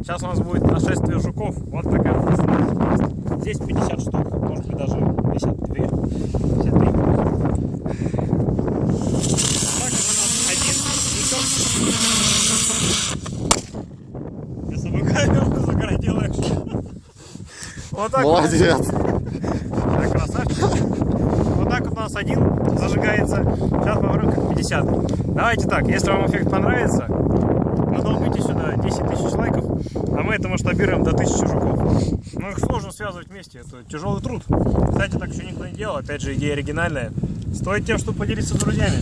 Сейчас у нас будет нашествие жуков. Вот такая вкусная. Здесь 50 штук, может быть даже 52, 53. Так у нас один. Я с собой камеру загородил. Вот так. Молодец. Так, красавчик. Вот так вот у нас один зажигается. Сейчас попробуем как 50. Давайте так, если вам эффект понравится, надолбите сюда 10 тысяч лайков, а мы это масштабируем до 1000 жуков. Ну их сложно связывать вместе, это тяжелый труд. Кстати, так еще никто не делал, опять же идея оригинальная. Стоит тем, чтобы поделиться с друзьями.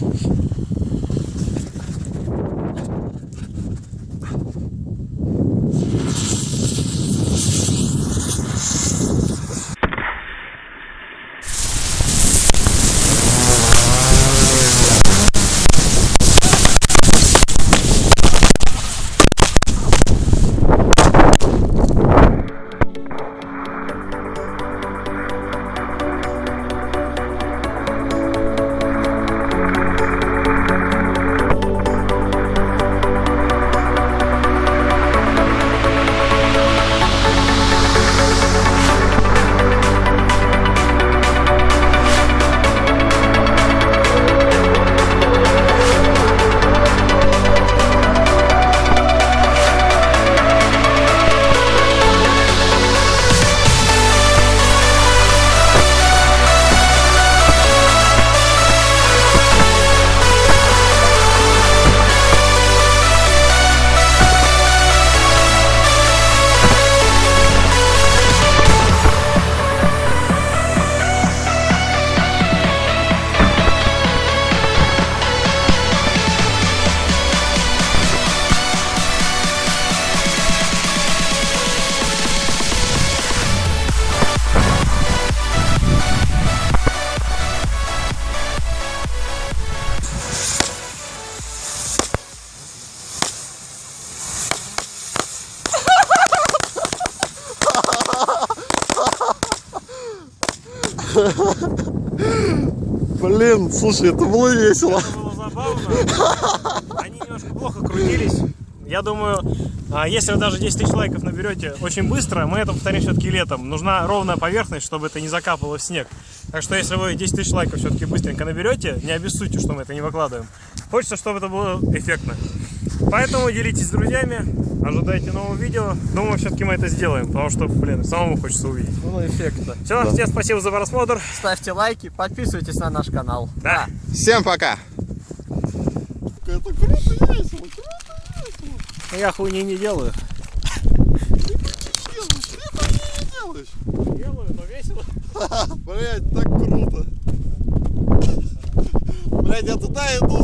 Блин, слушай, это было весело. Это было забавно. Они немножко плохо крутились. Я думаю, если вы даже 10 тысяч лайков наберете очень быстро, мы это повторим все-таки летом. Нужна ровная поверхность, чтобы это не закапывало в снег. Так что если вы 10 тысяч лайков все-таки быстренько наберете, не обессудьте, что мы это не выкладываем. Хочется, чтобы это было эффектно. Поэтому делитесь с друзьями, ожидайте нового видео. Думаю, все-таки мы это сделаем, потому что, блин, самому хочется увидеть. Было эффектно. Все, всем спасибо за просмотр. Ставьте лайки, подписывайтесь на наш канал. Да. Всем пока. Это круто весело, Я хуйни не делаю. делаешь. Делаю, но весело. Блять, так круто. Блять, я туда иду.